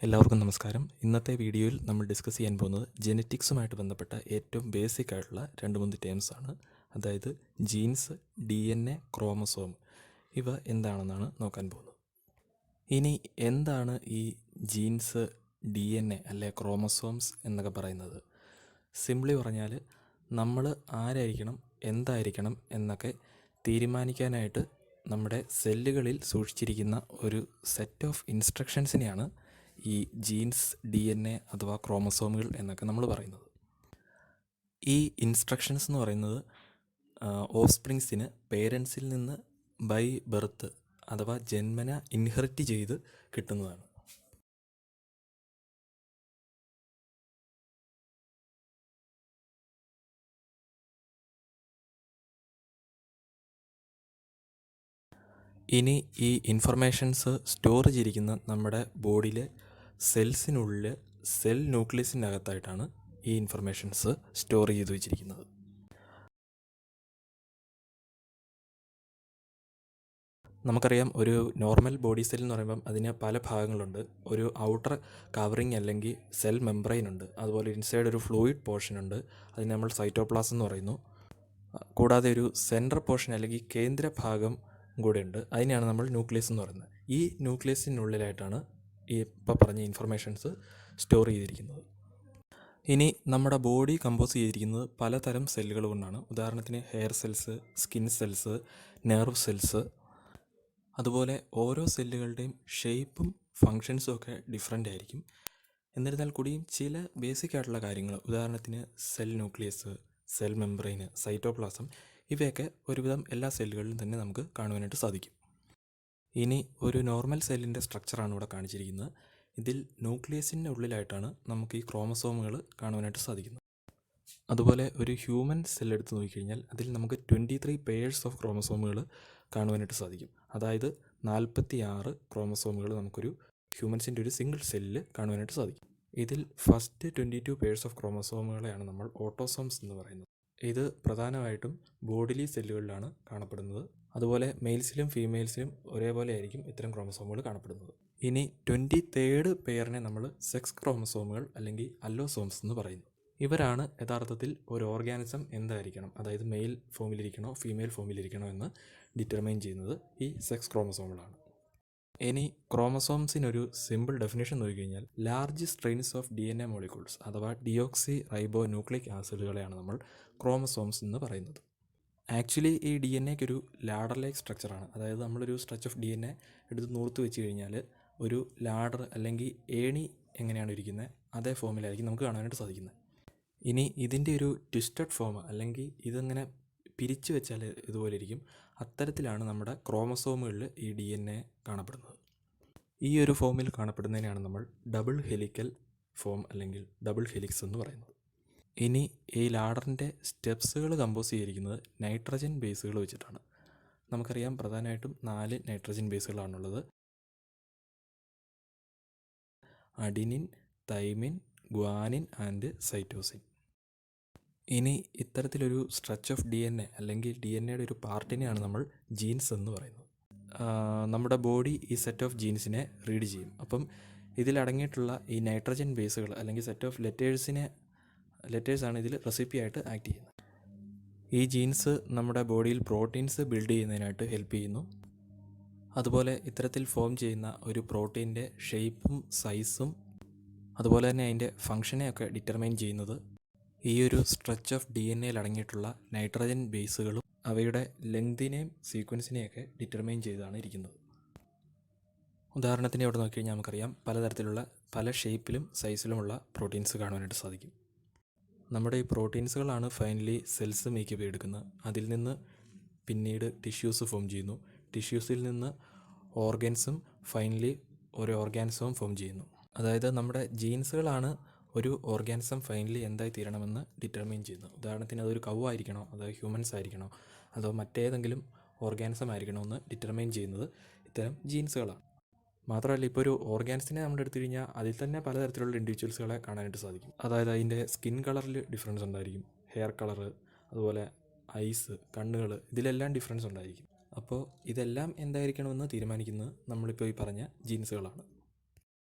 എല്ലാവർക്കും നമസ്കാരം. ഇന്നത്തെ വീഡിയോയിൽ നമ്മൾ ഡിസ്കസ് ചെയ്യാൻ പോകുന്നത് ജെനറ്റിക്സുമായിട്ട് ബന്ധപ്പെട്ട ഏറ്റവും ബേസിക് ആയിട്ടുള്ള 2-3 ടേംസ് ആണ്. അതായത് ജീൻസ്, DNA, ക്രോമസോം. ഇവ എന്താണെന്നാണ് നോക്കാൻ പോകുന്നത്. ഇനി എന്താണ് ഈ ജീൻസ്, DNA അല്ലെ ക്രോമസോംസ് എന്നൊക്കെ പറയുന്നത്? സിംപ്ലി പറഞ്ഞാൽ നമ്മൾ ആരായിരിക്കണം, എന്തായിരിക്കണം എന്നൊക്കെ തീരുമാനിക്കാനായിട്ട് നമ്മുടെ സെല്ലുകളിൽ സൂക്ഷിച്ചിരിക്കുന്ന ഒരു സെറ്റ് ഓഫ് ഇൻസ്ട്രക്ഷൻസിനെയാണ് ഈ ജീൻസ്, DNA അഥവാ ക്രോമസോമുകൾ എന്നൊക്കെ നമ്മൾ പറയുന്നത്. ഈ ഇൻസ്ട്രക്ഷൻസ് എന്ന് പറയുന്നത് ഓഫ്സ്പ്രിങ്സിന് പേരൻസിൽ നിന്ന് ബൈ ബർത്ത് അഥവാ ജന്മന ഇൻഹെറിറ്റ് ചെയ്ത് കിട്ടുന്നതാണ്. ഇനി ഈ ഇൻഫർമേഷൻസ് സ്റ്റോർ ചെയ്തിരിക്കുന്ന നമ്മുടെ ബോഡിയിലെ സെൽസിനുള്ളിൽ സെൽ ന്യൂക്ലിയസിനകത്തായിട്ടാണ് ഈ ഇൻഫർമേഷൻസ് സ്റ്റോർ ചെയ്ത് വെച്ചിരിക്കുന്നത്. നമുക്കറിയാം, ഒരു നോർമൽ ബോഡി സെൽ എന്ന് പറയുമ്പം അതിന് പല ഭാഗങ്ങളുണ്ട്. ഒരു ഔട്ടർ കവറിങ് അല്ലെങ്കിൽ സെൽ മെംബ്രെയിൻ ഉണ്ട്. അതുപോലെ ഇൻസൈഡ് ഒരു ഫ്ലൂയിഡ് പോർഷൻ ഉണ്ട്, അതിന് നമ്മൾ സൈറ്റോപ്ലാസം എന്ന് പറയുന്നു. കൂടാതെ ഒരു സെൻട്രൽ പോർഷൻ അല്ലെങ്കിൽ കേന്ദ്ര ഭാഗം കൂടെ ഉണ്ട്, അതിനെയാണ് നമ്മൾ ന്യൂക്ലിയസ് എന്ന് പറയുന്നത്. ഈ ന്യൂക്ലിയസിനുള്ളിലായിട്ടാണ് ഈ ഇപ്പോൾ പറഞ്ഞ ഇൻഫർമേഷൻസ് സ്റ്റോർ ചെയ്തിരിക്കുന്നത്. ഇനി നമ്മുടെ ബോഡി കമ്പോസ് ചെയ്തിരിക്കുന്നത് പലതരം സെല്ലുകൾ കൊണ്ടാണ്. ഉദാഹരണത്തിന് hair cells, skin cells, nerve cells. അതുപോലെ ഓരോ സെല്ലുകളുടെയും ഷേപ്പും ഫങ്ഷൻസും ഒക്കെ ഡിഫറെൻ്റ് ആയിരിക്കും. എന്നിരുന്നാൽ കൂടിയും ചില ബേസിക് ആയിട്ടുള്ള കാര്യങ്ങൾ, ഉദാഹരണത്തിന് cell nucleus, cell membrane, cytoplasm, ഇവയൊക്കെ ഒരുവിധം എല്ലാ സെല്ലുകളിലും തന്നെ നമുക്ക് കാണുവാനായിട്ട് സാധിക്കും. ഇനി ഒരു നോർമൽ സെല്ലിൻ്റെ സ്ട്രക്ചറാണ് ഇവിടെ കാണിച്ചിരിക്കുന്നത്. ഇതിൽ ന്യൂക്ലിയസിൻ്റെ ഉള്ളിലായിട്ടാണ് നമുക്ക് ഈ ക്രോമസോമുകൾ കാണുവാനായിട്ട് സാധിക്കുന്നത്. അതുപോലെ ഒരു ഹ്യൂമൻ സെൽ എടുത്ത് നോക്കിക്കഴിഞ്ഞാൽ അതിൽ നമുക്ക് 23 പെയേഴ്സ് ഓഫ് ക്രോമസോമുകൾ കാണുവാനായിട്ട് സാധിക്കും. അതായത് 46 ക്രോമസോമുകൾ നമുക്കൊരു ഹ്യൂമൻസിൻ്റെ ഒരു സിംഗിൾ സെല്ലിൽ കാണുവാനായിട്ട് സാധിക്കും. ഇതിൽ ഫസ്റ്റ് 22 പെയേഴ്സ് ഓഫ് ക്രോമസോമുകളെയാണ് നമ്മൾ ഓട്ടോസോംസ് എന്ന് പറയുന്നത്. ഇത് പ്രധാനമായിട്ടും ബോഡിലി സെല്ലുകളിലാണ് കാണപ്പെടുന്നത്. അതുപോലെ മെയിൽസിലും ഫീമെയിൽസിലും ഒരേപോലെ ആയിരിക്കും ഇത്തരം ക്രോമസോമുകൾ കാണപ്പെടുന്നത്. ഇനി 23rd പെയറിനെ നമ്മൾ സെക്സ് ക്രോമസോമുകൾ അല്ലെങ്കിൽ അല്ലോസോംസ് എന്ന് പറയുന്നു. ഇവരാണ് യഥാർത്ഥത്തിൽ ഒരു ഓർഗാനിസം എന്തായിരിക്കണം, അതായത് മെയിൽ ഫോമിലിരിക്കണോ ഫീമെയിൽ ഫോമിലിരിക്കണോ എന്ന് ഡിറ്റർമൈൻ ചെയ്യുന്നത് ഈ സെക്സ് ക്രോമസോമുകളാണ്. ഇനി ക്രോമസോംസിനൊരു സിമ്പിൾ ഡെഫിനേഷൻ നോക്കിക്കഴിഞ്ഞാൽ large strains of DNA molecules അഥവാ ഡിയോക്സി റൈബോ ന്യൂക്ലിക് ആസിഡുകളെയാണ് നമ്മൾ ക്രോമസോംസ് എന്ന് പറയുന്നത്. ആക്ച്വലി ഈ DNAക്ക് ഒരു ലാഡർ ലൈക്ക് സ്ട്രക്ചറാണ്. അതായത് നമ്മളൊരു സ്ട്രെച്ച് ഓഫ് DNA എടുത്ത് നൂർത്ത് വെച്ച് കഴിഞ്ഞാൽ ഒരു ലാഡർ അല്ലെങ്കിൽ ഏണി എങ്ങനെയാണ് ഇരിക്കുന്നത് അതേ ഫോമിലായിരിക്കും നമുക്ക് കാണാനായിട്ട് സാധിക്കുന്നത്. ഇനി ഇതിൻ്റെ ഒരു ട്വിസ്റ്റഡ് ഫോം അല്ലെങ്കിൽ ഇതെങ്ങനെ പിരിച്ചു വെച്ചാൽ ഇതുപോലെ ഇരിക്കും, അത്തരത്തിലാണ് നമ്മുടെ ക്രോമസോമുകളിൽ ഈ DNA കാണപ്പെടുന്നത്. ഈ ഒരു ഫോമിൽ കാണപ്പെടുന്നതിനാണ് നമ്മൾ ഡബിൾ ഹെലിക്കൽ ഫോം അല്ലെങ്കിൽ ഡബിൾ ഹെലിക്സ് എന്ന് പറയുന്നത്. ഇനി ഈ ലാഡറിൻ്റെ സ്റ്റെപ്സുകൾ കമ്പോസ് ചെയ്തിരിക്കുന്നത് നൈട്രജൻ ബേസുകൾ വെച്ചിട്ടാണ്. നമുക്കറിയാം, പ്രധാനമായിട്ടും 4 നൈട്രജൻ ബേസുകളാണുള്ളത്: adenine, thymine, guanine and cytosine. ഇനി ഇത്തരത്തിലൊരു സ്ട്രെച്ച് ഓഫ് DNA അല്ലെങ്കിൽ DNAയുടെ ഒരു പാർട്ടിനെയാണ് നമ്മൾ ജീൻസ് എന്ന് പറയുന്നത്. നമ്മുടെ ബോഡി ഈ സെറ്റ് ഓഫ് ജീൻസിനെ റീഡ് ചെയ്യും. അപ്പം ഇതിലടങ്ങിയിട്ടുള്ള ഈ നൈട്രജൻ ബേസുകൾ അല്ലെങ്കിൽ സെറ്റ് ഓഫ് ലെറ്റേഴ്സാണ് ഇതിൽ റെസിപ്പിയായിട്ട് ആക്ട് ചെയ്യുന്നത്. ഈ ജീൻസ് നമ്മുടെ ബോഡിയിൽ പ്രോട്ടീൻസ് ബിൽഡ് ചെയ്യുന്നതിനായിട്ട് ഹെൽപ്പ് ചെയ്യുന്നു. അതുപോലെ ഇത്തരത്തിൽ ഫോം ചെയ്യുന്ന ഒരു പ്രോട്ടീൻ്റെ ഷേപ്പും സൈസും അതുപോലെ തന്നെ അതിൻ്റെ ഫങ്ഷനെയൊക്കെ ഡിറ്റർമൈൻ ചെയ്യുന്നത് ഈ ഒരു സ്ട്രെച്ച് ഓഫ് DNAയിൽ അടങ്ങിയിട്ടുള്ള നൈട്രജൻ ബേസുകളും അവയുടെ ലെങ്തിനെയും സീക്വൻസിനെയൊക്കെ ഡിറ്റർമൈൻ ചെയ്താണ് ഇരിക്കുന്നത്. ഉദാഹരണത്തിന് ഇവിടെ നോക്കിക്കഴിഞ്ഞാൽ നമുക്കറിയാം, പലതരത്തിലുള്ള പല ഷേപ്പിലും സൈസിലുമുള്ള പ്രോട്ടീൻസ് കാണുവാനായിട്ട് സാധിക്കും. നമ്മുടെ ഈ പ്രോട്ടീൻസുകളാണ് ഫൈനലി സെൽസ് മേക്കപ്പ് ചെയ്തെടുക്കുന്നത്. അതിൽ നിന്ന് പിന്നീട് ടിഷ്യൂസ് ഫോം ചെയ്യുന്നു. ടിഷ്യൂസിൽ നിന്ന് ഓർഗൻസും ഫൈനലി ഒരു ഓർഗാനിസവും ഫോം ചെയ്യുന്നു. അതായത് നമ്മുടെ ജീൻസുകളാണ് ഒരു ഓർഗാനിസം ഫൈനലി എന്തായി തീരണമെന്ന് ഡിറ്റർമൈൻ ചെയ്യുന്നു. ഉദാഹരണത്തിന് അതൊരു കൗ ആയിരിക്കണോ, അതോ ഹ്യൂമൻസ് ആയിരിക്കണോ, അതോ മറ്റേതെങ്കിലും ഓർഗാനിസം ആയിരിക്കണോ എന്ന് ഡിറ്റർമൈൻ ചെയ്യുന്നത് ഇത്തരം ജീൻസുകളാണ്. മാത്രമല്ല, ഇപ്പോൾ ഒരു ഓർഗാനിസിനെ നമ്മൾ എടുത്തു കഴിഞ്ഞാൽ അതിൽ തന്നെ പലതരത്തിലുള്ള ഇൻഡിവിജ്വൽസുകളെ കാണാനായിട്ട് സാധിക്കും. അതായത് അതിൻ്റെ സ്കിൻ കളറിൽ ഡിഫറൻസ് ഉണ്ടായിരിക്കും, ഹെയർ കളറ്, അതുപോലെ ഐസ്, കണ്ണുകൾ, ഇതിലെല്ലാം ഡിഫറൻസ് ഉണ്ടായിരിക്കും. അപ്പോൾ ഇതെല്ലാം എന്തായിരിക്കണമെന്ന് തീരുമാനിക്കുന്നത് നമ്മളിപ്പോൾ ഈ പറഞ്ഞ ജീൻസുകളാണ്.